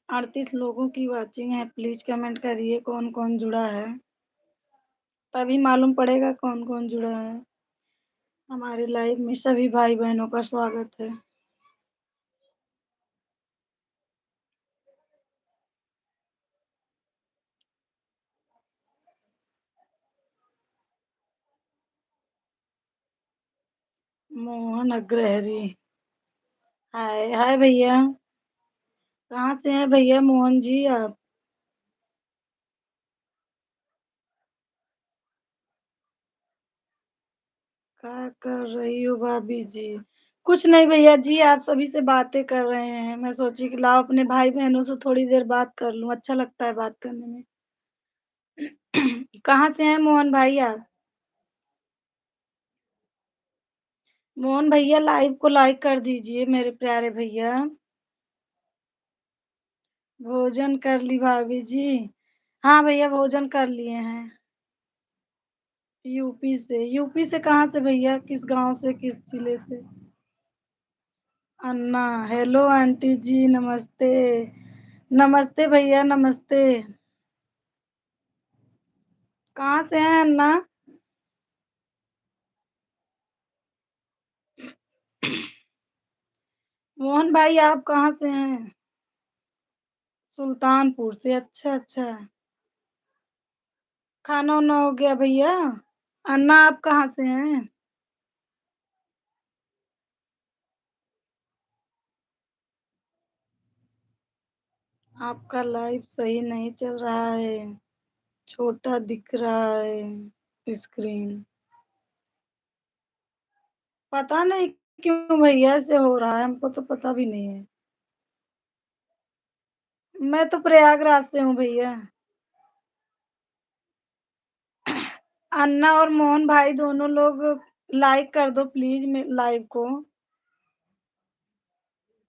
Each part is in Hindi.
38 लोगों की वॉचिंग है, प्लीज़ कमेंट करिए कौन-कौन जुड़ा है, तभी मालूम पड़ेगा कौन-कौन जुड़ा है। हमारे लाइव में सभी भाई-बहनों का स्वागत है। मोहन अग्रहरी, हाय, हाय भैया, कहाँ से हैं भैया मोहन जी आप? क्या कर रही हो भाभी जी? कुछ नहीं भैया जी, आप सभी से बातें कर रहे हैं। मैं सोची कि लाओ अपने भाई-बहनों से थोड़ी देर बात कर लूँ, अच्छा लगता है बात करने में। कहाँ से हैं मोहन भाई आप? मोहन भैया लाइव को लाइक कर दीजिए मेरे प्यारे भैया। भोजन कर ली भाभी जी? हाँ भैया भोजन कर लिए हैं। यूपी से। यूपी से कहाँ से भैया? किस गाँव से, किस जिले से? अन्ना, हेलो आंटी जी नमस्ते। नमस्ते भैया नमस्ते। कहाँ से हैं अन्ना? मोहन भाई आप कहाँ से हैं? सुल्तानपुर से, अच्छा, अच्छा। खाना-वाना हो गया भैया? अन्ना आप कहाँ से हैं? आपका लाइव सही नहीं चल रहा है, छोटा दिख रहा है स्क्रीन। पता नहीं क्यों भैया ऐसे हो रहा है, हमको तो पता भी नहीं है। मैं तो प्रयागराज से हूँ भैया। अन्ना और मोहन भाई दोनों लोग लाइक कर दो प्लीज लाइव को।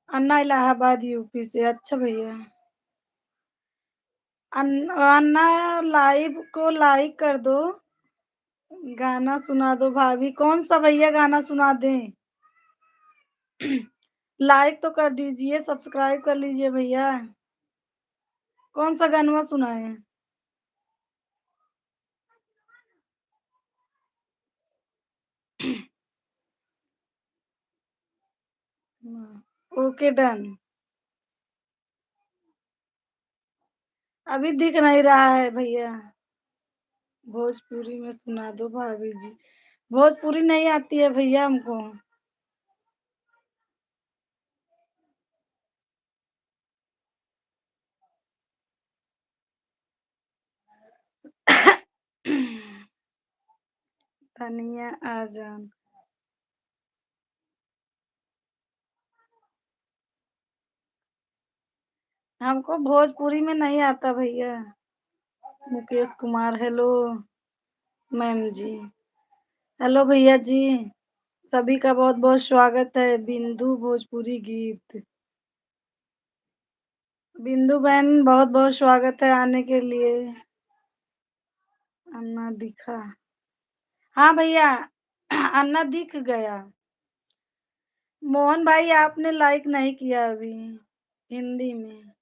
अन्ना इलाहाबाद यूपी से, अच्छा भैया। अन्ना लाइव को लाइक कर दो। गाना सुना दो भाभी, कौन सा भैया गाना सुना दें? लाइक तो कर दीजिए, सब्सक्राइब कर लीजिए भैया। कौन सा गाना सुनाएं? Okay done. अभी दिख नहीं रहा है भैया। भोजपुरी में सुना दो भाभी जी। भोजपुरी नहीं आती है भैया हमको। धनिया आ जान। हमको भोजपुरी में नहीं आता भैया। मुकेश कुमार, हेलो मैम जी। हेलो भैया जी। सभी का बहुत बहुत स्वागत है। बिंदु भोजपुरी गीत। बिंदु बहन बहुत बहुत स्वागत है आने के लिए। अन्ना दिखा। हाँ भैया अन्ना दिख गया। मोहन भाई आपने लाइक नहीं किया अभी। हिंदी में।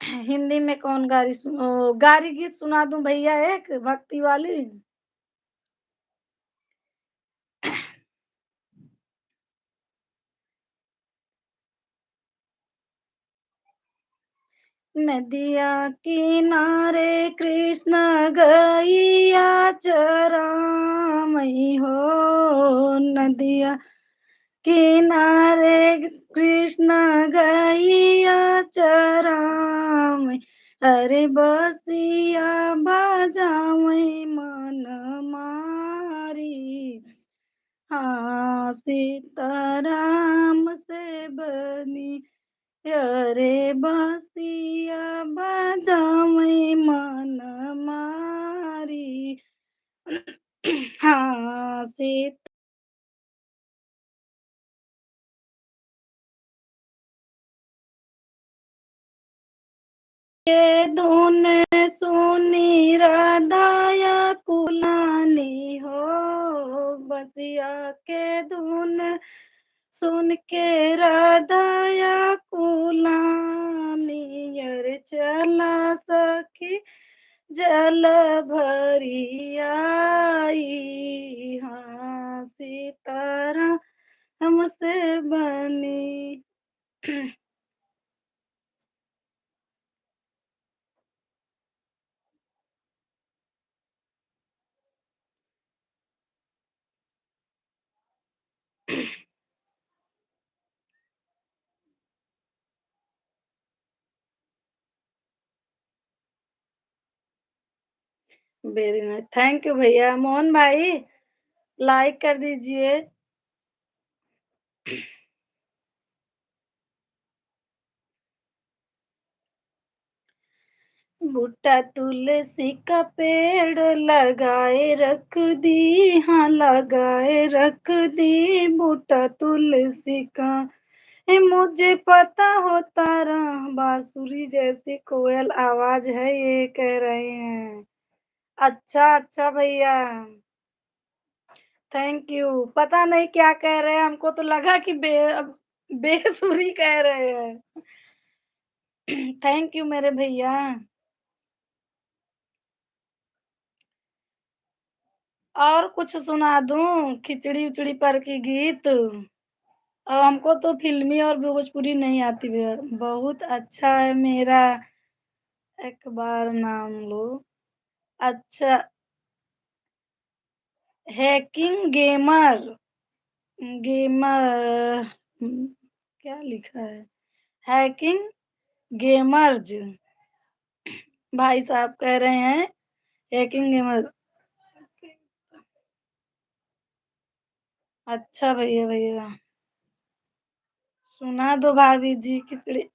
हिंदी में कौन गारी गीत सुना दूं भैया एक भक्ति वाली? नदिया किनारे कृष्ण गैया चरामई हो। नदिया किनारे कृष्ण गैया चरामई। अरे बसिया बजावई मन मारी, हाँ सीताराम से बनी। अरे बसिया बजावई मन मारी, हाँ सीता के धुन सुनी राधाया कुलानी हो, बसिया के धुन सुन के राधाया कुलानी। अरे चला सखी जल भरी आई, हाँ सीताराम हमसे बनी। वेरी नाइस, थैंक यू भैया। मोहन भाई लाइक कर दीजिए। बूटा तुलसी का पेड़ लगाए रख दी, हाँ लगाए रख दी बूटा तुलसी का। मुझे पता होता रहा बांसुरी जैसी कोयल आवाज है, ये कह रहे हैं। अच्छा अच्छा भैया, थैंक यू। पता नहीं क्या कह रहे हैं, हमको तो लगा कि बेसुरी कह रहे हैं। थैंक यू मेरे भैया। और कुछ सुना दूं, खिचड़ी उचड़ी पर की गीत? और हमको तो फिल्मी और भोजपुरी नहीं आती भैया। बहुत अच्छा है मेरा, एक बार नाम लो। अच्छा, हैकिंग गेमर, गेमर, क्या लिखा है? हैकिंग गेमर्स, भाई साहब कह रहे हैं हैकिंग गेमर। अच्छा भैया भैया, सुना दो भाभी जी खिचड़ी।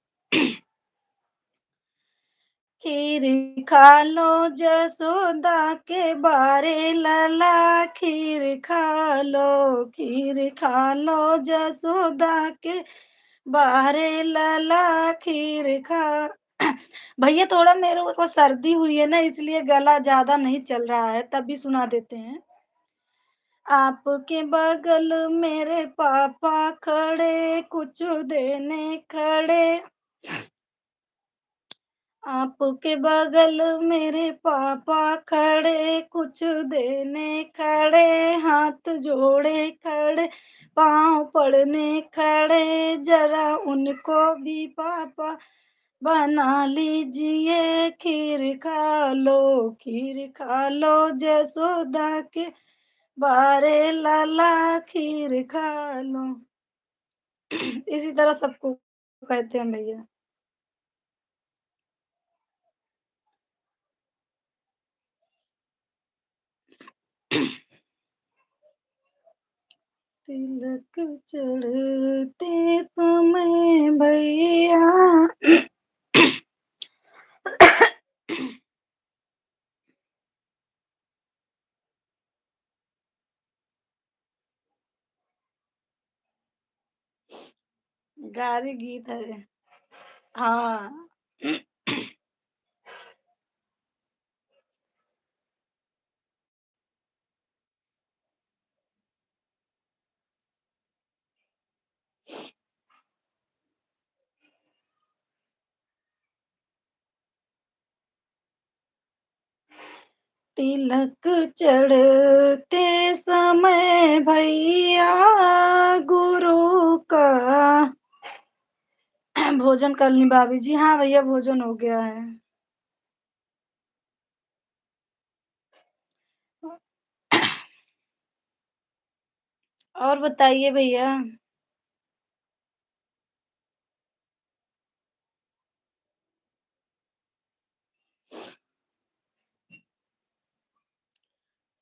खीर खा लो जसोदा के बारे लाला, खीर खा लो, खीर खा लो जसोदा के बारे लाला, खीर खा। भैया थोड़ा मेरे को सर्दी हुई है ना, इसलिए गला ज्यादा नहीं चल रहा है, तभी सुना देते हैं। आपके बगल मेरे पापा खड़े, कुछ देने खड़े। आपके बगल मेरे पापा खड़े, कुछ देने खड़े, हाथ जोड़े खड़े, पाँव पड़ने खड़े, जरा उनको भी पापा बना लीजिए। खीर खा लो, खीर खा लो जसोदा के बारे लाला, खीर खा लो। इसी तरह सबको कहते हैं भैया। तिलक चढ़ते समय भैया। गारी गीत है। हाँ। तिलक चढ़ते समय भैया गुरु का। भोजन कर ली भाभी जी? हाँ भैया भोजन हो गया है। और बताइए भैया।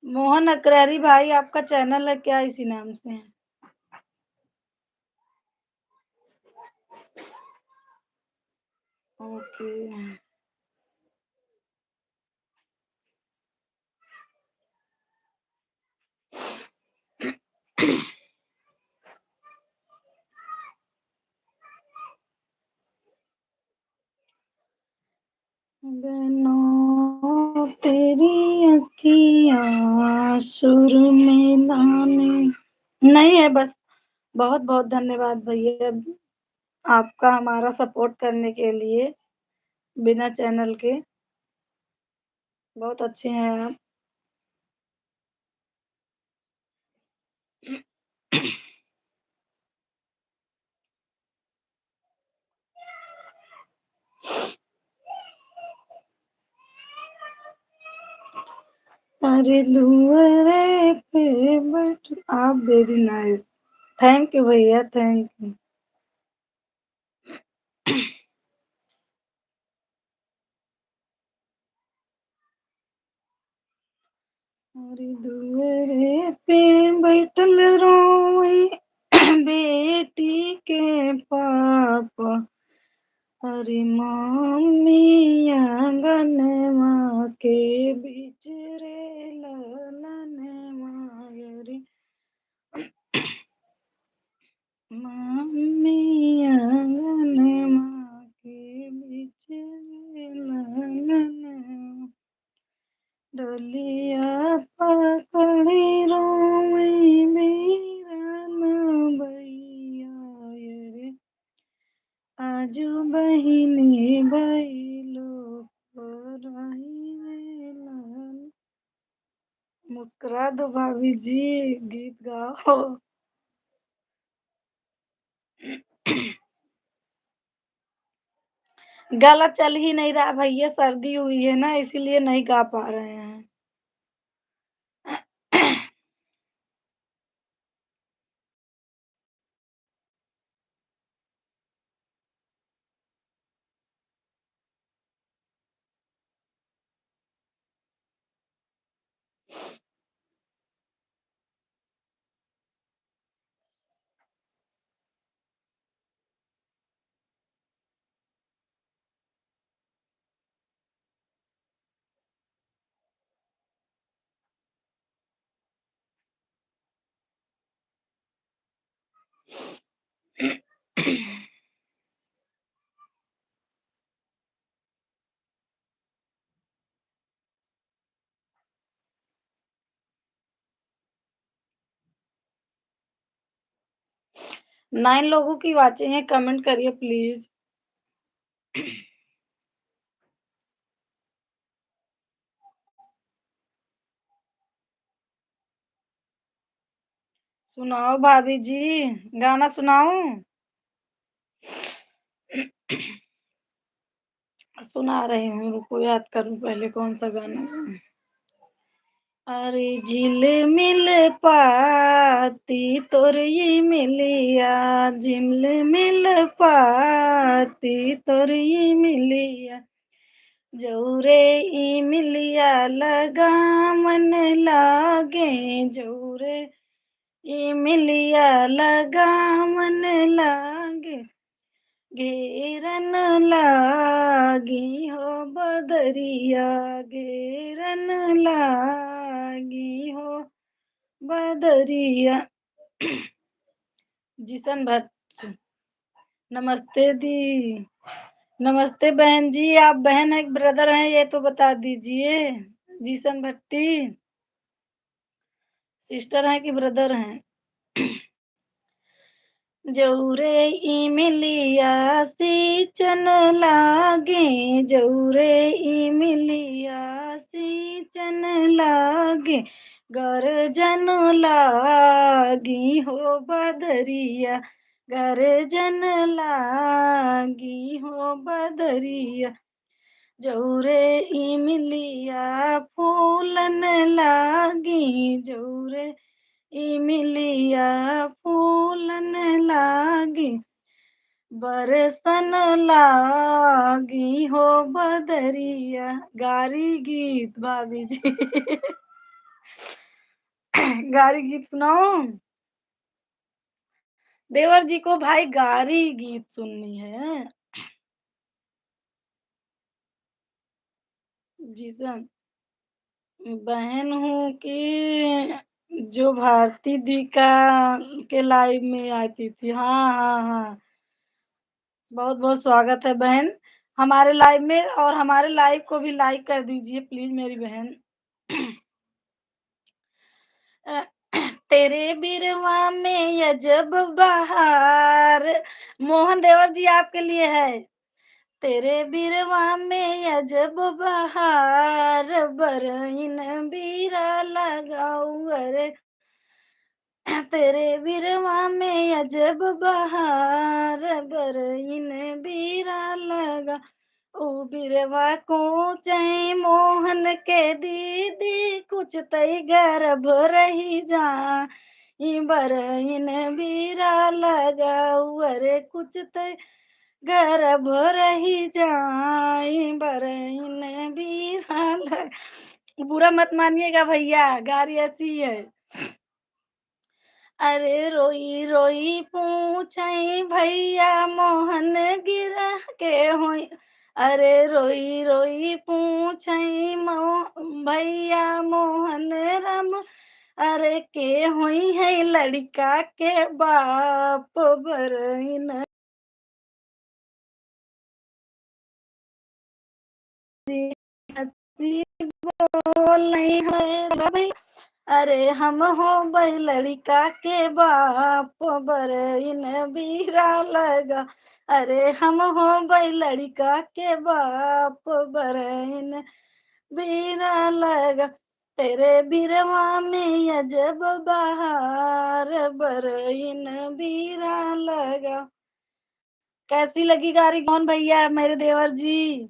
मोहन अकरारी भाई आपका चैनल है क्या इसी नाम से? ओके। बनो तेरी अखियाँ सुर में गाने नहीं है बस। बहुत बहुत धन्यवाद भैया आपका हमारा सपोर्ट करने के लिए बिना चैनल के। बहुत अच्छे हैं आप। अरे दुआरे पे बैठ आप वेरी नाइस। थैंक यू भैया थैंक यू। अरे दुआरे पे बैठल रोई बेटी के पापा अरे मम्मी आंगनवा के बीच रे ललनवा रे मम्मी आंगनवा के बीच रे ललनवा डोलिया पकड़ी रोई मेरा ना भैया रे आजू बहिनी भैलो पराही में मुस्कुरा दो भाभी जी गीत गाओ। गला चल ही नहीं रहा भैया सर्दी हुई है ना इसीलिए नहीं गा पा रहे हैं। नाइन लोगों की वाचिंग है कमेंट करिए प्लीज। सुनाओ भाभी जी गाना सुनाऊं? सुना रही हूँ रुको याद करूं पहले कौन सा गाना है। अरे झिलमिल पाती तोर ये मिलिया झिलमिल पाती तोर ये मिलिया जौरे ई मिलिया लगा मन लागे जौरे ई मिलिया लगा मन लागे घेरन लागी हो बदरिया घेरन लागी हो बदरिया। जिसन भट्ट नमस्ते दी। नमस्ते बहन जी आप बहन है कि ब्रदर हैं ये तो बता दीजिए। जीसन भट्टी सिस्टर हैं कि ब्रदर हैं? जौरे इमलिया सींचन लागे जौरे इमलिया सींचन लागे गर्जन लागी हो बदरिया गर्जन लागी हो बदरिया जौरे इमलिया फूलन लागी जौरे इमलिया फूलन लागी बरसन लागी हो बदरिया। गारी गीत भाभी जी। गारी गीत सुनाऊँ? देवर जी को भाई गारी गीत सुननी है। जी सन बहन हूँ कि जो भारती दी का के लाइव में आती थी। हाँ, हाँ, हाँ। बहुत-बहुत स्वागत है बहन, हमारे लाइव में और हमारे लाइव को भी लाइक कर दीजिए प्लीज़ मेरी बहन। अ, तेरे बिरवा में अजब बहार मोहन देवर जी आपके लिए है। तेरे बिरवा में अजब बहार बरइन बीरा लगाऊ अरे तेरे बिरवा में अजब बहार बरइन बीरा लगा ओ बिरवा को चई मोहन के दीदी कुछ तई गर्भ रही जा बरइन बीरा लगाऊ अरे कुछ तई गर्भ रही जाई बरइन बीरा लग बुरा मत मानिएगा भैया गाड़ी ऐसी है। अरे रोई रोई पूछई भैया मोहन गिरा के होई अरे रोई रोई पूछई भैया मोहन राम अरे के होई है लड़का के बाप बरइन जी बोल नहीं है भाई अरे हम हो भाई लड़का के बाप बरइन बीरा लगा अरे हम हो भाई लड़का के बाप बरइन बीरा लगा तेरे बिरवा में अजब बहार बरइन बीरा लगा। कैसी लगी गारी कौन भैया मेरे देवर जी?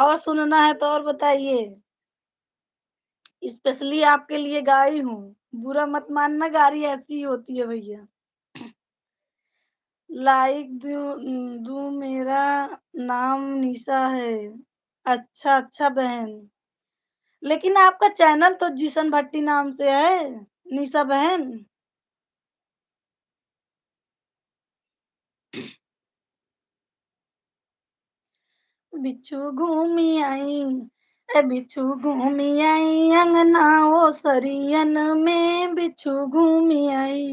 और सुनना है तो और बताइए। स्पेशली आपके लिए गाई हूँ। बुरा मत मानना गारी ऐसी ही होती है भैया। लाइक दू मेरा नाम निशा है। अच्छा अच्छा बहन लेकिन आपका चैनल तो जिशन भट्टी नाम से है निशा बहन। बिच्छू घूमी आई बिच्छू घूमी आई अंगना ओ सरियन में बिच्छू घूमी आई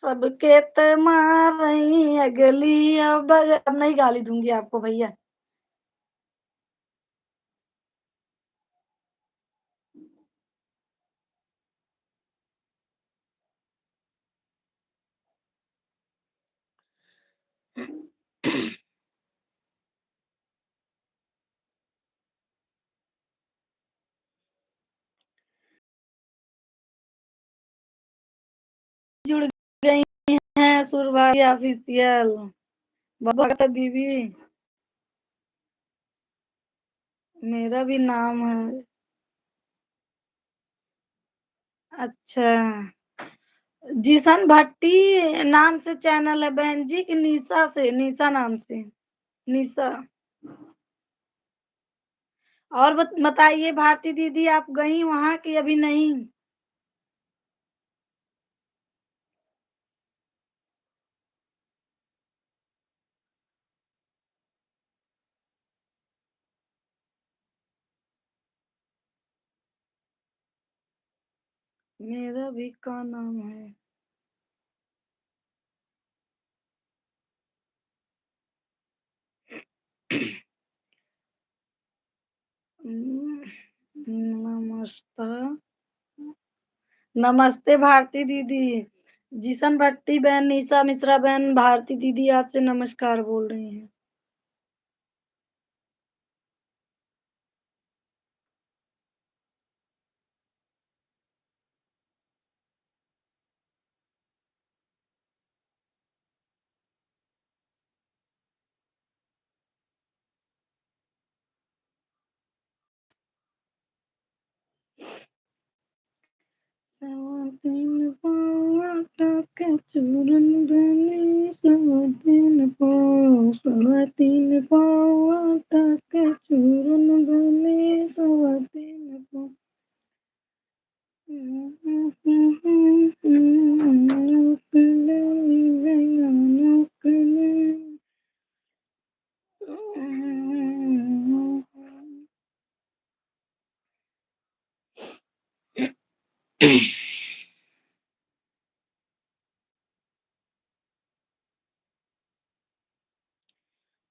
सबके त मार रही अगली अब नहीं गाली दूंगी आपको भैया। जुड़ गई हैं सुरभाई ऑफिशियल। बहुत है दीदी मेरा भी नाम है। अच्छा जिशन भट्टी नाम से चैनल है बहन जी की निशा से निशा नाम से निशा। और बताइए भारती दीदी आप गई वहां की अभी नहीं? मेरा भी का नाम है। नमस्ते नमस्ते भारती दीदी। जिशन भट्टी बहन निशा मिश्रा बहन भारती दीदी आपसे नमस्कार बोल रही हैं। सवातीन पाँव के चूरन बने सवातीन पाँव के चूरन बने सवातीन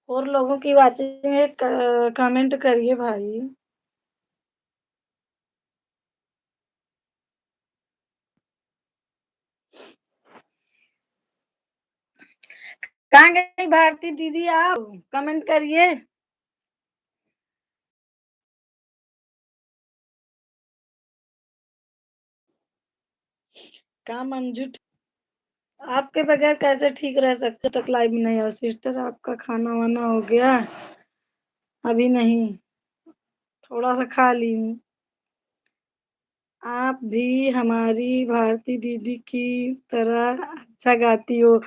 और लोगों की वाचिंग है, कमेंट करिए भाई। कहाँ गई भारती दीदी आप? कमेंट करिए। कहाँ मंजू? आपके बगैर कैसे ठीक रह सकते, तक लाइव में नहीं हो सिस्टर? आपका खाना वाना हो गया? अभी नहीं, थोड़ा सा खा ली हूँ। आप भी हमारी भारती दीदी की तरह अच्छा गाती हो।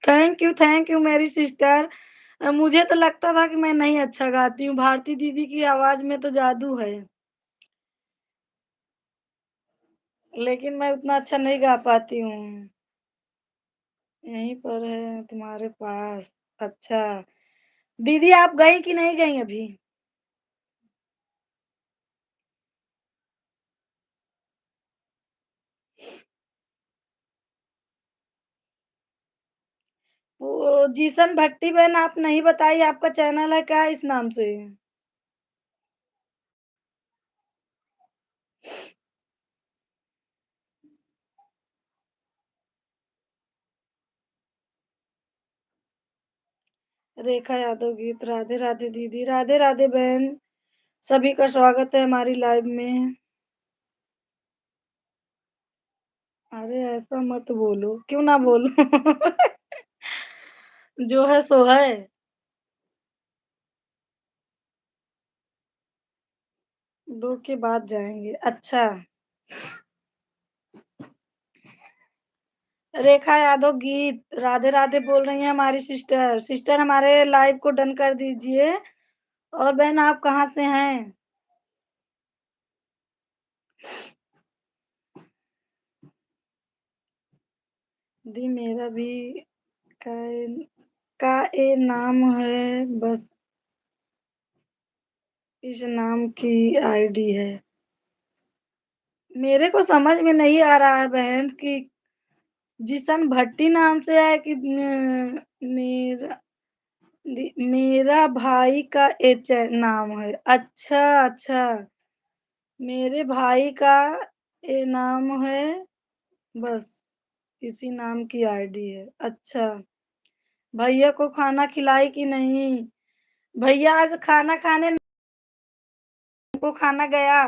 थैंक यू मेरी सिस्टर। मुझे तो लगता था कि मैं नहीं अच्छा गाती हूँ। भारती दीदी की आवाज में तो जादू है, लेकिन मैं उतना अच्छा नहीं गा पाती हूँ। यहीं पर है तुम्हारे पास। अच्छा, दीदी आप गई कि नहीं गई अभी? वो जीसन भट्टी बहन आप नहीं बताई, आपका चैनल है क्या इस नाम से? रेखा यादव गीत। राधे राधे दीदी। राधे राधे बहन। सभी का स्वागत है हमारी लाइव में। अरे ऐसा मत बोलो, क्यों ना बोलो। जो है सो है। दो के बाद जाएंगे, अच्छा। रेखा यादव गीत। राधे राधे बोल रही हैं हमारी सिस्टर। सिस्टर हमारे लाइव को डन कर दीजिए। और बहन आप कहाँ से हैं? दी मेरा भी का, का ए नाम है, बस इस नाम की आईडी है। मेरे को समझ में नहीं आ रहा है बहन कि जिसन भट्टी नाम से है कि मेरा मेरा भाई का एच नाम है। अच्छा अच्छा, मेरे भाई का ए नाम है, बस इसी नाम की आईडी है। अच्छा, भैया को खाना खिलाई कि नहीं? भैया आज खाना खाने को खाना गया।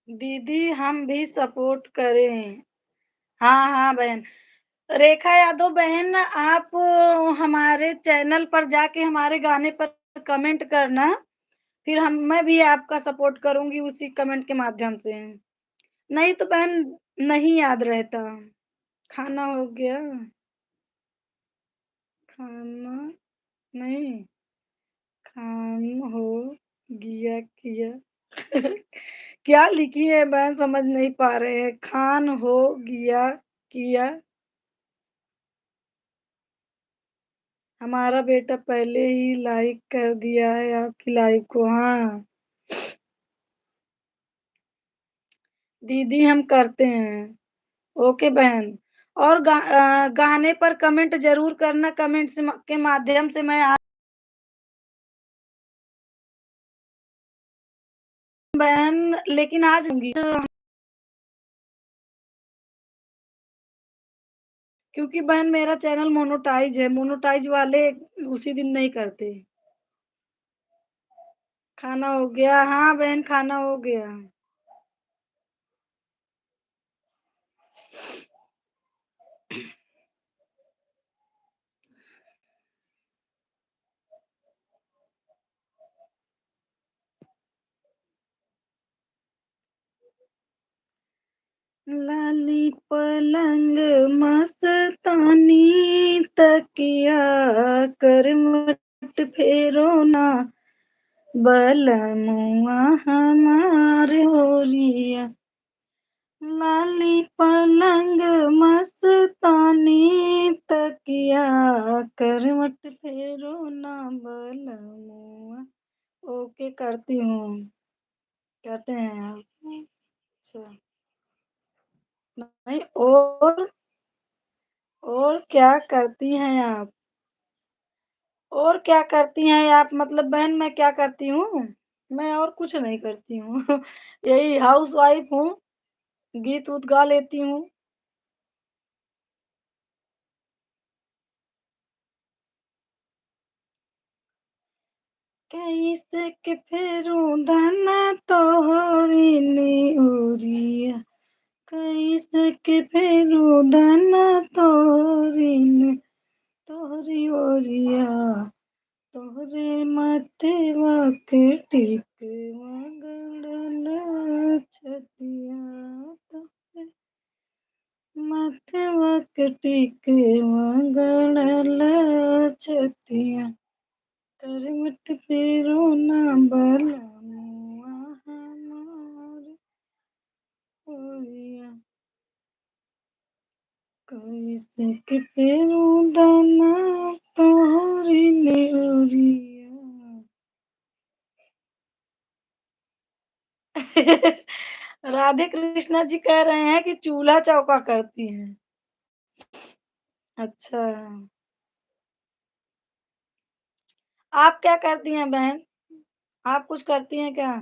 दीदी हम भी सपोर्ट करें। हाँ हाँ बहन। रेखा यादव बहन आप हमारे चैनल पर जाके हमारे गाने पर कमेंट करना, फिर हम मैं भी आपका सपोर्ट करूंगी उसी कमेंट के माध्यम से। नहीं तो बहन नहीं याद रहता। खाना हो गया? खाना नहीं, खान हो गया किया। क्या लिखी है बहन, समझ नहीं पा रहे हैं। खान हो गया किया। हमारा बेटा पहले ही लाइक कर दिया है आपकी लाइव को। हाँ दीदी हम करते हैं। ओके बहन। और गाने पर कमेंट जरूर करना। कमेंट से के माध्यम से मैं बहन लेकिन आज होंगी, क्योंकि बहन मेरा चैनल मोनोटाइज है। मोनोटाइज वाले उसी दिन नहीं करते। खाना हो गया? हाँ बहन खाना हो गया। लाली पलंग मस्तानी, तकिया करवट फेरो ना, बलमुआ हमार होरिया लाली पलंग मस्तानी तकिया करवट फेरो ना बलमुआ। ओके करती हूँ। कहते हैं आप। अच्छा। नहीं, और क्या करती हैं आप? और क्या करती हैं आप मतलब बहन मैं क्या करती हूँ? मैं और कुछ नहीं करती हूँ। यही हाउसवाइफ हूँ, गीत-ऊत गा लेती हूँ। कैसे के फेरूं दाना तोहरी निउरिया, कैसे के फेरूं दाना तोहरी ओरिया, तोहरे मथवा के टिकवा गड़ल छतिया, तोहरे मथवा के टिकवा गड़ल छतिया। करवट फेरो ना बलमुआ हमार ओरिया, कैसे के फेरो दाना तोहरी नेउरिया। राधे कृष्णा जी कह रहे हैं कि चूल्हा चौका करती हैं। अच्छा। आप क्या करती हैं बहन? आप कुछ करती हैं क्या?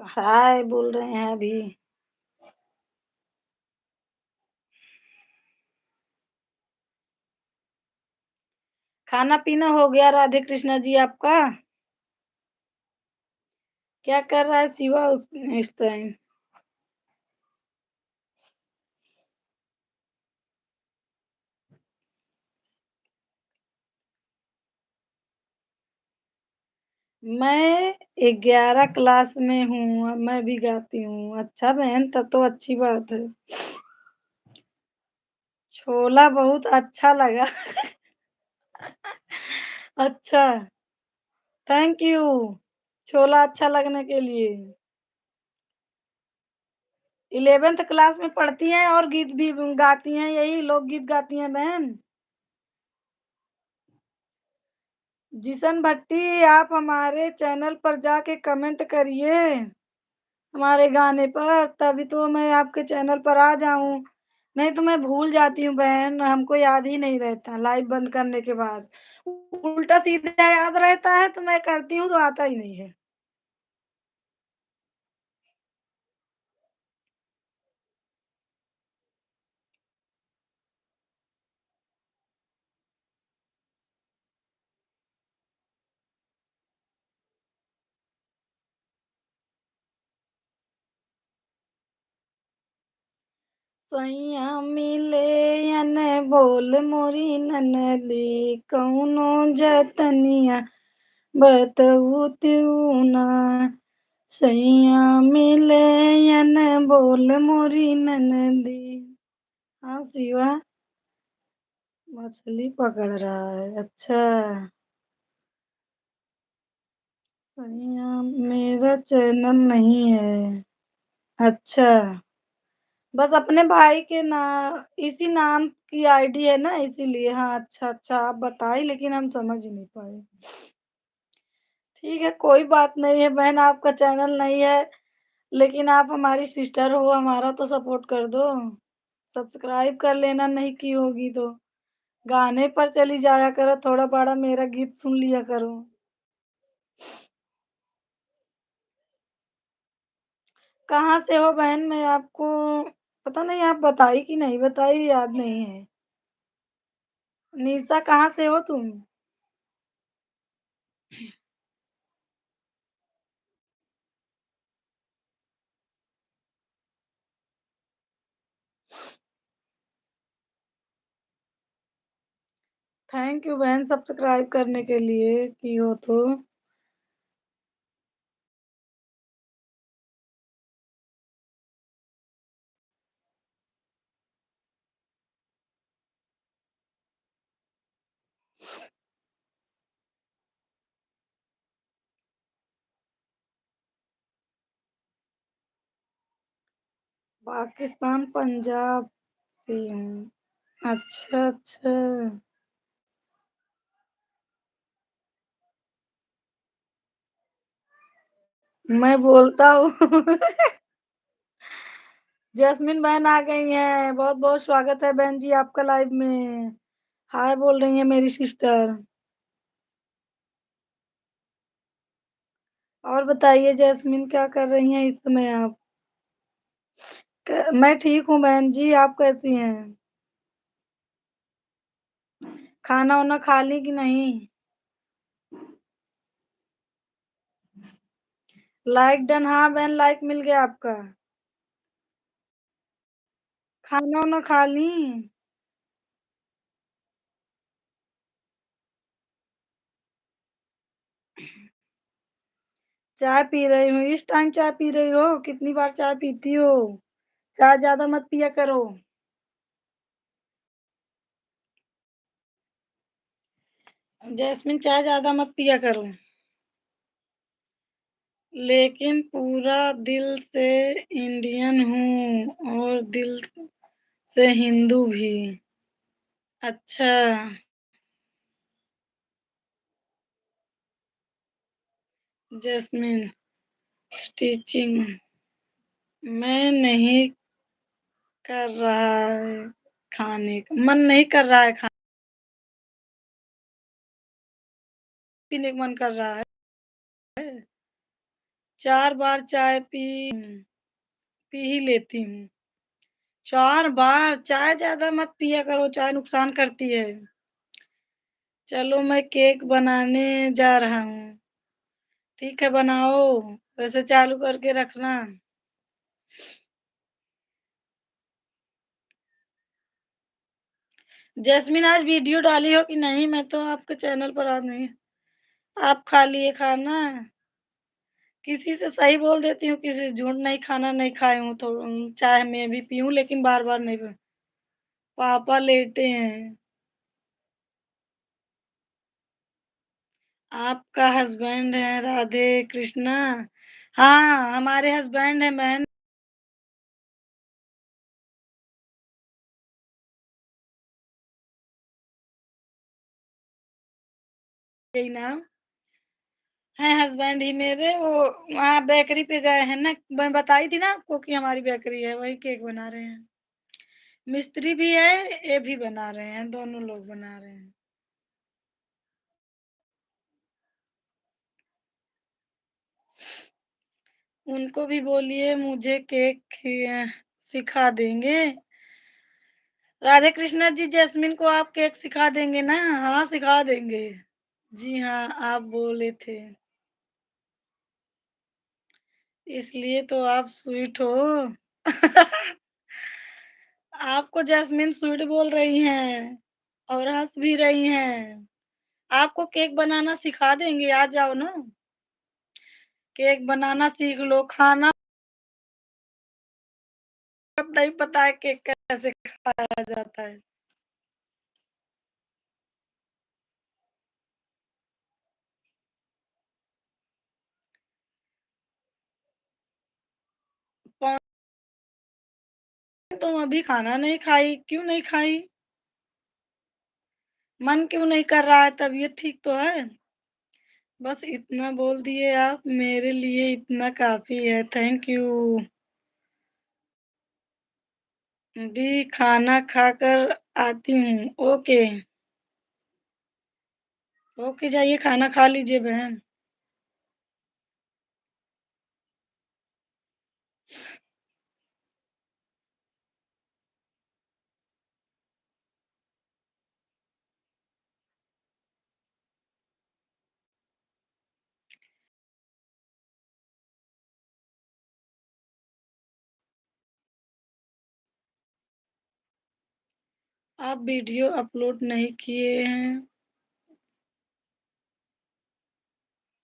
हाय बोल रहे हैं अभी। खाना पीना हो गया राधे कृष्णा जी आपका? क्या कर रहा है शिवा इस टाइम? मैं 11 क्लास में हूँ, मैं भी गाती हूँ। अच्छा बहन तब तो अच्छी बात है। छोला बहुत अच्छा लगा। अच्छा, थैंक यू। छोला अच्छा लगने के लिए। 11th क्लास में पढ़ती हैं और गीत भी गाती हैं, यही लोकगीत गाती हैं बहन। जिशन भट्टी आप हमारे चैनल पर जाके कमेंट करिए हमारे गाने पर, तभी तो मैं आपके चैनल पर आ जाऊं। नहीं तो मैं भूल जाती हूँ बहन, हमको याद ही नहीं रहता लाइव बंद करने के बाद। उल्टा सीधा याद रहता है तो मैं करती हूँ तो आता ही नहीं है। सैया मिले अन बोल मोरी ननदी, कौनो जतनिया बतऊ त्यू ना। सैया मिले अन बोल मोरी ननदी। हाँ शिवा, मछली पकड़ रहा है। अच्छा। सैया मेरा चैनल नहीं है। अच्छा। बस अपने भाई के ना इसी नाम की आईडी है ना इसीलिए। हाँ अच्छा अच्छा आप बताई लेकिन हम समझ ही नहीं पाए। ठीक है कोई बात नहीं है बहन, आपका चैनल नहीं है लेकिन आप हमारी सिस्टर हो, हमारा तो सपोर्ट कर दो। सब्सक्राइब कर लेना नहीं की होगी तो। गाने पर चली जाया करो, थोड़ा बड़ा मेरा गीत सुन लिया करो। कहाँ से हो बहन मैं आपको पता नहीं, आप बताई कि नहीं बताई याद नहीं है। निशा कहाँ से हो तुम? थैंक यू बहन सब्सक्राइब करने के लिए की हो तो। पाकिस्तान पंजाब से हूँ। अच्छा, अच्छा। मैं बोलता हूँ। जैस्मिन बहन आ गई हैं। बहुत-बहुत स्वागत है बहन जी आपका लाइव में। हाय बोल रही हैं मेरी सिस्टर। और बताइए जैस्मिन क्या कर रही हैं इस समय आप? मैं ठीक हूँ बहन जी, आप कैसी हैं? खाना-वाना खा ली कि नहीं? लाइक डन हाँ बहन लाइक मिल गया आपका। खाना-वाना खा ली? चाय पी रही हूँ। इस टाइम चाय पी रही हो? कितनी बार चाय पीती हो? चाय ज़्यादा मत पिया करो। जैस्मिन चाय ज़्यादा मत पिया करो। लेकिन पूरा दिल से इंडियन हूँ और दिल से हिंदू भी। अच्छा, जैस्मिन स्टिचिंग मैं नहीं कर रहा है खाने का मन नहीं कर रहा है पीने का मन कर रहा है। 4 बार चाय पी ही लेती हूँ। 4 बार चाय ज़्यादा मत पिया करो, चाय नुकसान करती है। चलो मैं केक बनाने जा रहा हूँ। ठीक है बनाओ, वैसे चालू करके रखना। जैस्मिन आज वीडियो डाली हो कि नहीं? मैं तो आपके चैनल पर आज नहीं। आप खा लिए खाना? किसी से सही बोल देती हूँ, किसी से झूठ नहीं खाना नहीं खाई हूँ तो चाय मैं भी पीऊँ लेकिन बार-बार नहीं प पापा लेटे हैं। आपका हस्बैंड है राधे कृष्णा? हाँ, हमारे हस्बैंड हैं बहन। यही नाम हैं हस्बैंड ही मेरे। वो वहाँ बेकरी पे गए हैं ना, मैं बताई थी ना आपको कि हमारी बेकरी है, वही केक बना रहे हैं। मिस्त्री भी है, ये भी बना रहे हैं, दोनों लोग बना रहे हैं। उनको भी बोलिए मुझे केक सिखा देंगे। राधे कृष्णा जी जैस्मिन को आप केक सिखा देंगे ना? हाँ, सिखा देंगे। जी हाँ, आप बोले थे। इसलिए तो आप स्वीट हो। आपको जैस्मिन स्वीट बोल रही हैं और हँस भी रही हैं। आपको केक बनाना सिखा देंगे, आ जाओ ना। केक बनाना सीख लो, खाना अब नहीं पता है केक कैसे खाया जाता है। कौन तुम अभी खाना नहीं खाई? क्यों नहीं खाई? मन क्यों नहीं कर रहा है? तबीयत ठीक तो है? बस इतना बोल दिए आप, मेरे लिए इतना काफ़ी है। Thank you. दी खाना खाकर आती हूँ। ओके, ओके जाइए खाना खा लीजिए बहन। आप वीडियो अपलोड नहीं किए हैं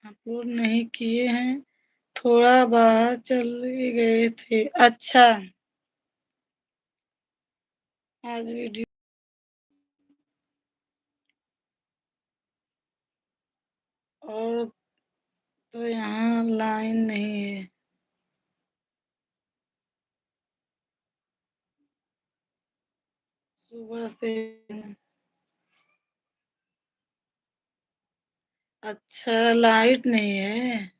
अपलोड नहीं किए हैं, थोड़ा बाहर चले गए थे। अच्छा, आज वीडियो और तो यहाँ लाइन नहीं है। सुबह से अच्छा, लाइट नहीं है।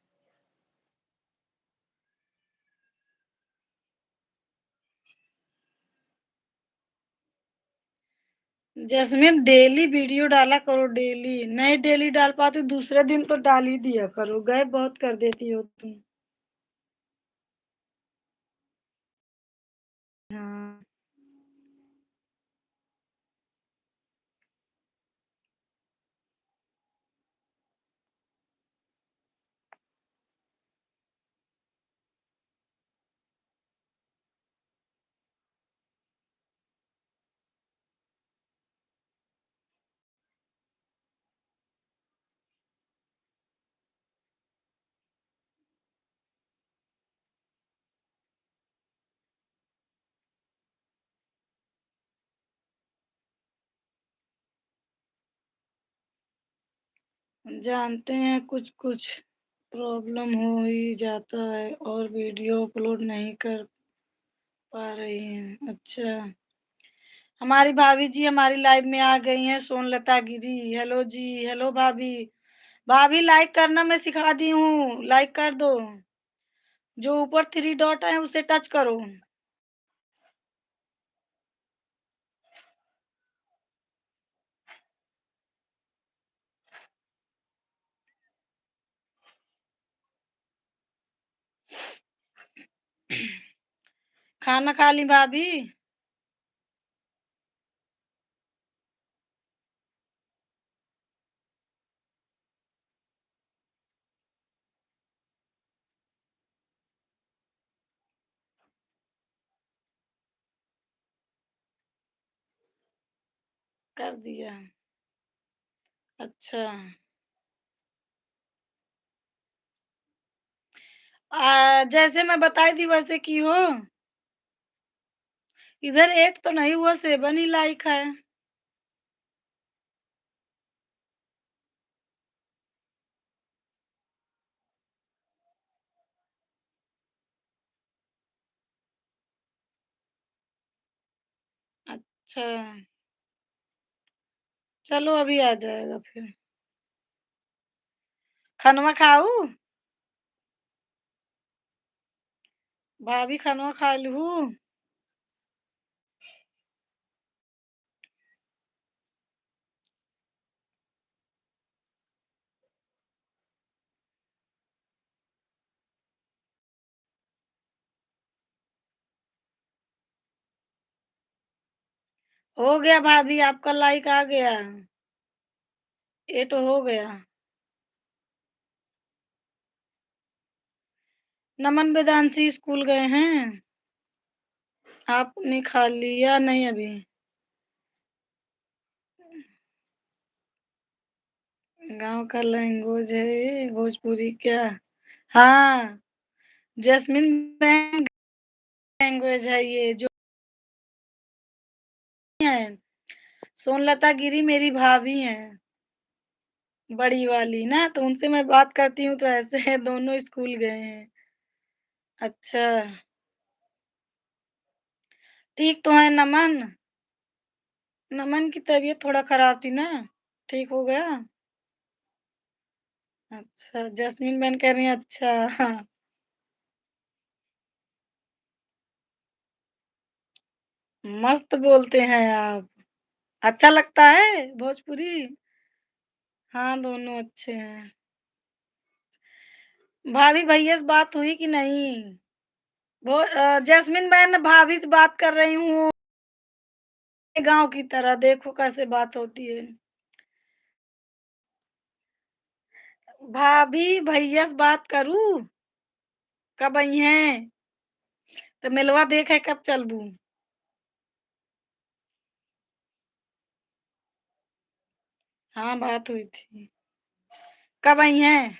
जैस्मिन डेली वीडियो डाला करो, डेली नहीं डेली डाल पाती दूसरे दिन तो डाल ही दिया करो, गायब बहुत कर देती हो तुम। हाँ, जानते हैं कुछ कुछ प्रॉब्लम हो ही जाता है और वीडियो अपलोड नहीं कर पा रही हैं। अच्छा, हमारी भाभी जी हमारी लाइव में आ गई हैं, सोनलता गिरी। हेलो जी, हेलो भाभी। भाभी लाइक करना मैं सिखा दी हूँ, लाइक कर दो। जो ऊपर थ्री डॉट है उसे टच करो। खाना खा ली भाभी? कर दिया। अच्छा, जैसे मैं बताई थी वैसे की हो। इधर 8 तो नहीं हुआ, 7 ही लाइक है। अच्छा, चलो अभी आ जाएगा फिर। खनवा खाऊ? भाभी खनवा खा लूँ? हो गया भाभी, आपका लाइक आ गया। 8 हो गया। नमन वेदांशी स्कूल गए हैं। आपने खा लिया नहीं अभी? गांव का लैंग्वेज है भोजपुरी क्या? हाँ, जैस्मिन बैंक लैंग्वेज है ये जो है। सोनलता गिरी मेरी भाभी हैं, बड़ी वाली ना, तो उनसे मैं बात करती हूँ तो ऐसे है, दोनों स्कूल गए हैं। अच्छा, ठीक तो है नमन? नमन की तबीयत थोड़ा खराब थी ना, ठीक हो गया? अच्छा, जैस्मिन बहन कह रही हैं अच्छा। मस्त बोलते हैं आप। अच्छा लगता है भोजपुरी? हाँ, दोनों अच्छे हैं। भाभी भैया से बात हुई कि नहीं? जैस्मिन बहन भाभी से बात कर रही हूँ, गांव की तरह, देखो कैसे बात होती है। भाभी भैया से बात करूँ? कब आई हैं? तो मिलवा देखे कब चलबू? हाँ, बात हुई थी। कब आई हैं?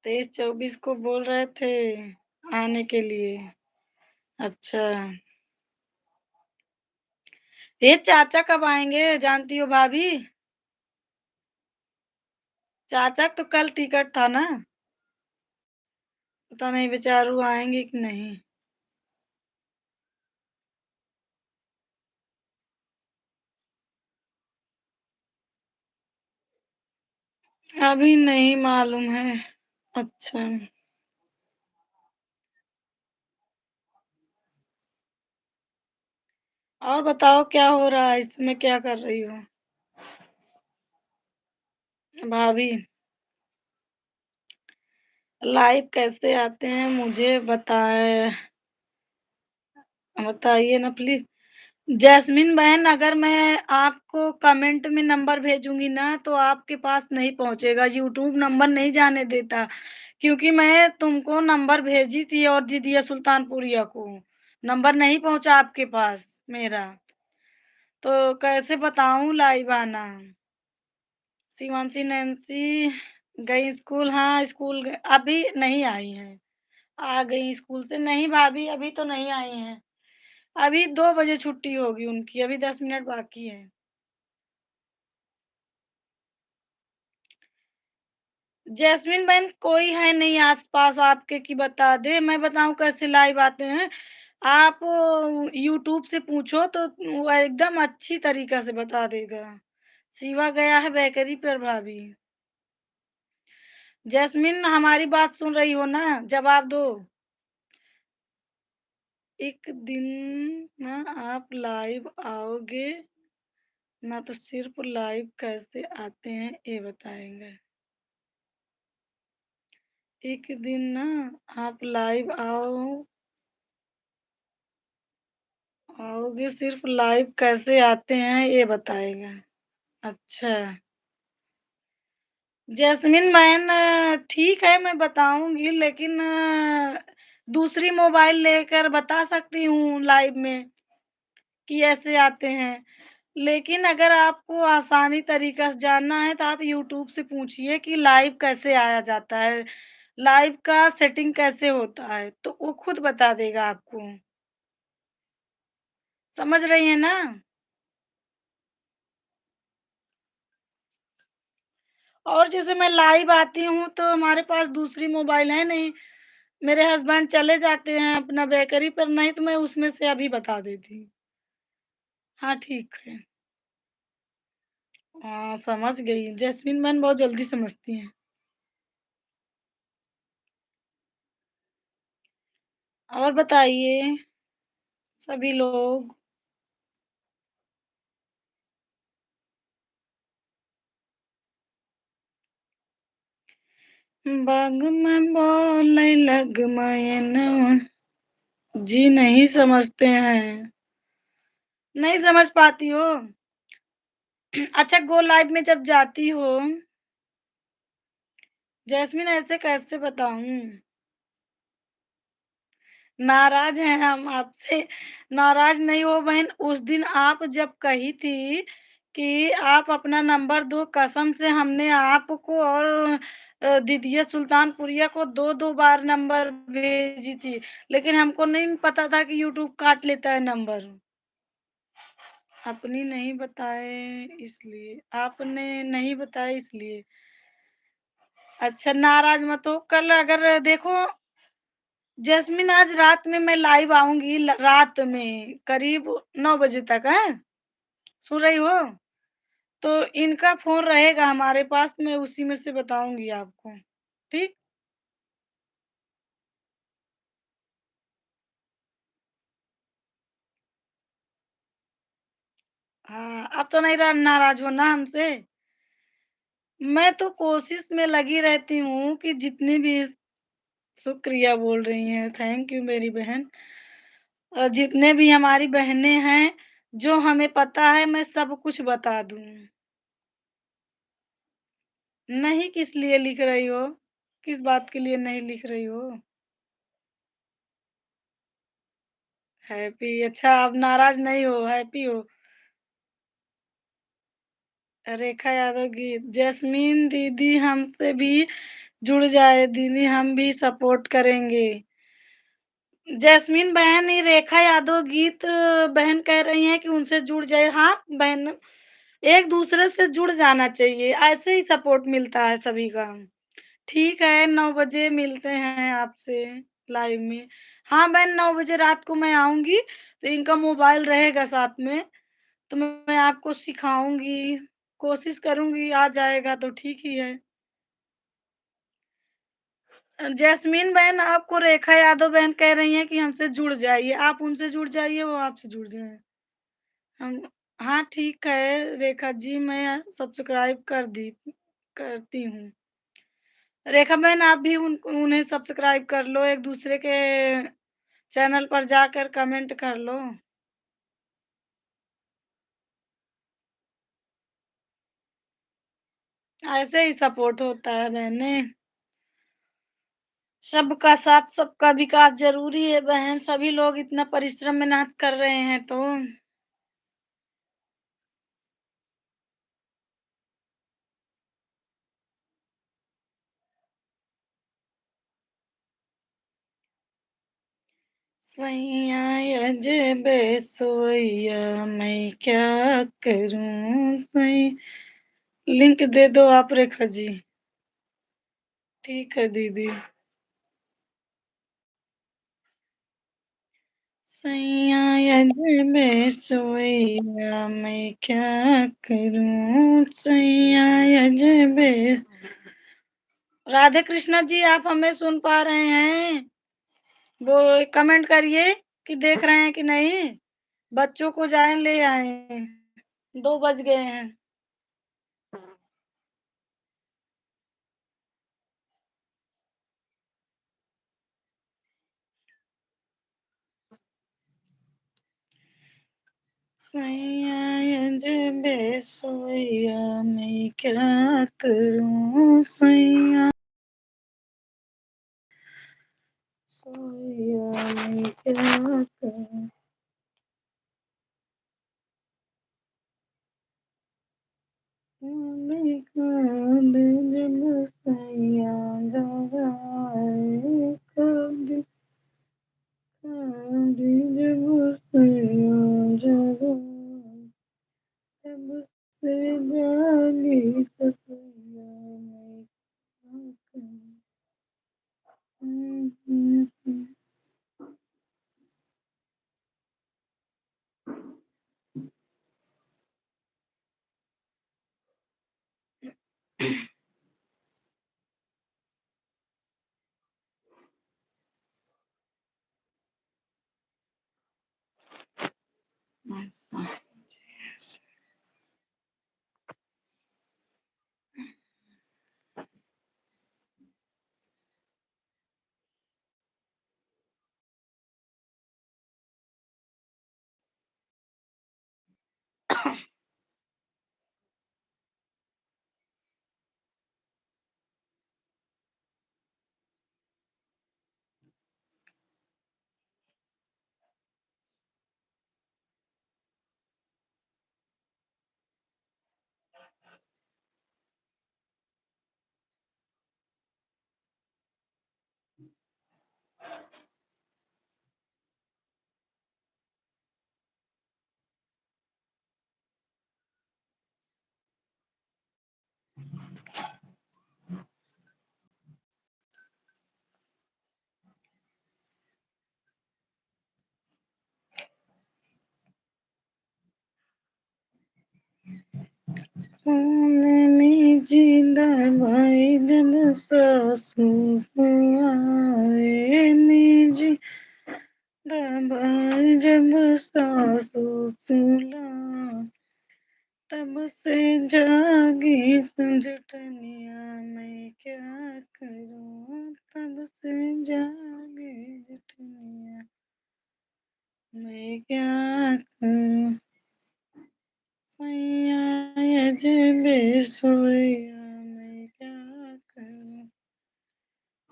23-24 को बोल रहे थे आने के लिए। अच्छा। ये चाचा कब आएँगे जानती हो भाभी? चाचा का तो कल टिकट था ना? पता नहीं बेचारू आएँगे कि नहीं। अभी नहीं मालूम है। अच्छा। और बताओ क्या हो रहा है? इसमें क्या कर रही हो? भाभी, लाइव कैसे आते हैं मुझे बताइए ना प्लीज़। जैस्मिन बहन, अगर मैं आपको कमेंट में नंबर भेजूँगी ना तो आपके पास नहीं पहुँचेगा, यूट्यूब नंबर नहीं जाने देता। क्योंकि मैं तुमको नंबर भेजी थी और दीदिया सुल्तानपुरिया को, नंबर नहीं पहुँचा आपके पास मेरा, तो कैसे बताऊँ लाइव आना? शिवांशी नैन्सी गई स्कूल, हाँ, स्कूल अभी नहीं आई हैं। आ गई स्कूल से, नहीं भाभी अभी तो नहीं आई हैं। अभी 2 बजे छुट्टी होगी उनकी, अभी 10 मिनट बाकी है। जैस्मिन बहन कोई है नहीं आस-पास आपके कि बता दे, मैं बताऊँ कैसे लाइव आते हैं? आप यूट्यूब से पूछो तो वो एकदम अच्छी तरीक़ा से बता देगा। शिवा गया है बेकरी पर भाभी। जैस्मिन हमारी बात सुन रही हो ना? जवाब दो। एक दिन ना आप लाइव आओगे, ना तो सिर्फ़ लाइव कैसे आते हैं ये बताएँगे। एक दिन ना आप लाइव आओगे, सिर्फ़ लाइव कैसे आते हैं ये बताएगा। अच्छा। जैस्मिन मैन ठीक है मैं बताऊँगी, लेकिन दूसरी मोबाइल लेकर बता सकती हूँ लाइव में कि ऐसे आते हैं। लेकिन अगर आपको आसानी तरीक़ा से जानना है तो आप यूट्यूब से पूछिए कि लाइव कैसे आया जाता है, लाइव का सेटिंग कैसे होता है, तो वो खुद बता देगा आपको। समझ रही हैं ना? और जैसे मैं लाइव आती हूँ तो हमारे पास दूसरी मोबाइल है नहीं। मेरे हस्बैंड चले जाते हैं अपना बेकरी पर, नहीं तो मैं उसमें से अभी बता देती। हाँ, ठीक है। हाँ, समझ गई। जैस्मिन मैम बहुत जल्दी समझती हैं। और बताइए सभी लोग। बाग में बोले लग मैनवा। जी नहीं समझते हैं। नहीं समझ पाती हो? अच्छा, गो लाइव में जब जाती हो जैस्मिन, ऐसे कैसे बताऊँ? नाराज़ हैं हम आपसे, नाराज़ नहीं हो बहन। उस दिन आप जब कही थी कि आप अपना नंबर दो, कसम से हमने आपको और दीदिया सुल्तानपुरिया को 2-2 बार नंबर भेजी थी, लेकिन हमको नहीं पता था कि यूट्यूब काट लेता है नंबर। अपनी नहीं बताए इसलिए, आपने नहीं बताया इसलिए। अच्छा, नाराज़ मत हो, कल अगर देखो जैस्मिन आज रात में मैं लाइव आऊँगी, रात में करीब 9 बजे तक, हैं? सुन रही हो? तो इनका फ़ोन रहेगा हमारे पास, मैं उसी में से बताऊँगी आपको, ठीक? हाँ, अब तो नहीं नाराज़ हो ना हमसे? मैं तो कोशिश में लगी रहती हूँ कि जितनी भी शुक्रिया बोल रही हैं, थैंक यू मेरी बहन। जितने भी हमारी बहनें हैं, जो हमें पता है मैं सब कुछ बता दूँ। नहीं किस लिए लिख रही हो? किस बात के लिए नहीं लिख रही हो? हैप्पी अच्छा आप नाराज़ नहीं हो, हैप्पी हो। रेखा यादव गीत, जैस्मीन दीदी हमसे भी जुड़ जाए दीदी हम भी सपोर्ट करेंगे। जैस्मीन बहन ये रेखा यादव गीत बहन कह रही हैं कि उनसे जुड़ जाए। हाँ, बहन एक-दूसरे से जुड़ जाना चाहिए, ऐसे ही सपोर्ट मिलता है सभी का। ठीक है, 9 बजे मिलते हैं आपसे लाइव में। हाँ, बहन 9 बजे रात को मैं आऊँगी, तो इनका मोबाइल रहेगा साथ में, तो मैं आपको सिखाऊँगी, कोशिश करूँगी आ जाएगा तो ठीक ही है। जैस्मीन बहन आपको रेखा यादव बहन कह रही हैं कि हमसे जुड़ जाइए, आप उनसे जुड़ जाइए, वो आपसे जुड़ जाएँ। हम हाँ, ठीक है रेखा जी, मैं सब्सक्राइब करती हूँ। रेखा बहन आप भी उन्हें सब्सक्राइब कर लो, एक-दूसरे के चैनल पर जाकर कमेंट कर लो। ऐसे ही सपोर्ट होता है बहने। सबका साथ, सबका विकास ज़रूरी है बहन, सभी लोग इतना परिश्रम मेहनत कर रहे हैं तो। सैया अजबे सोइया मैं क्या करूँ सैं लिंक दे दो आप रेखा जी। ठीक है दीदी। सैया अजबे सोइया मैं क्या करूँ सैया अजबे। राधे कृष्णा जी आप हमें सुन पा रहे हैं? वो कमेंट करिए कि देख रहे हैं कि नहीं? बच्चों को जाएँ ले आएँ, 2 बज गए हैं। सैया अजबे सोइया मैं क्या करूँ सैया सोइया मैं क्या करूँ। कांद जब सैया जगाए कांद जब सैया जगाए तब से जागी ससुया मैं क्या करूँ। ऐसा में जिंदा भाई जब सासू आए में जिंदा भाई जब सासू सुला तब से जागी संजटनिया मैं क्या करूं तब से जागी जटनिया मैं क्या करूं। सैया अजबे सोया मैं क्या करूं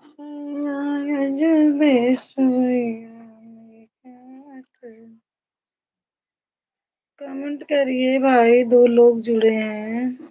सैया अजबे सोया मैं क्या करूं। करिए भाई, 2 लोग जुड़े हैं।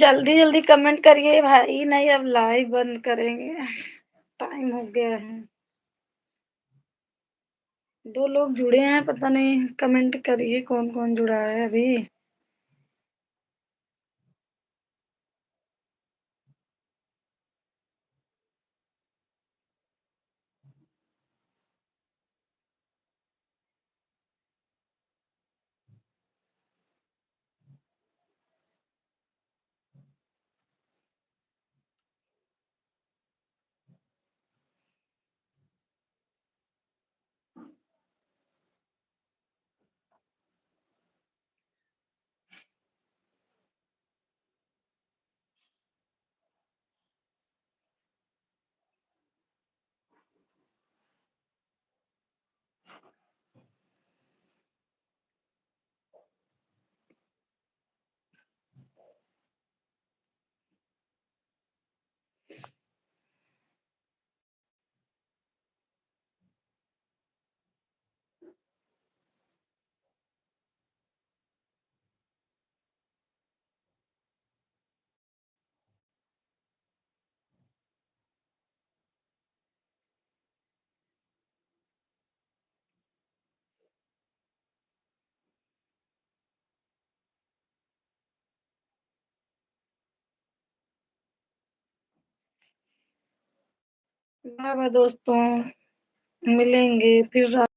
जल्दी-जल्दी कमेंट करिए भाई, नहीं अब लाइव बंद करेंगे, टाइम हो गया है। 2 लोग जुड़े हैं, पता नहीं कमेंट करिए कौन-कौन जुड़ा है अभी। बाय-बाय दोस्तों, मिलेंगे फिर।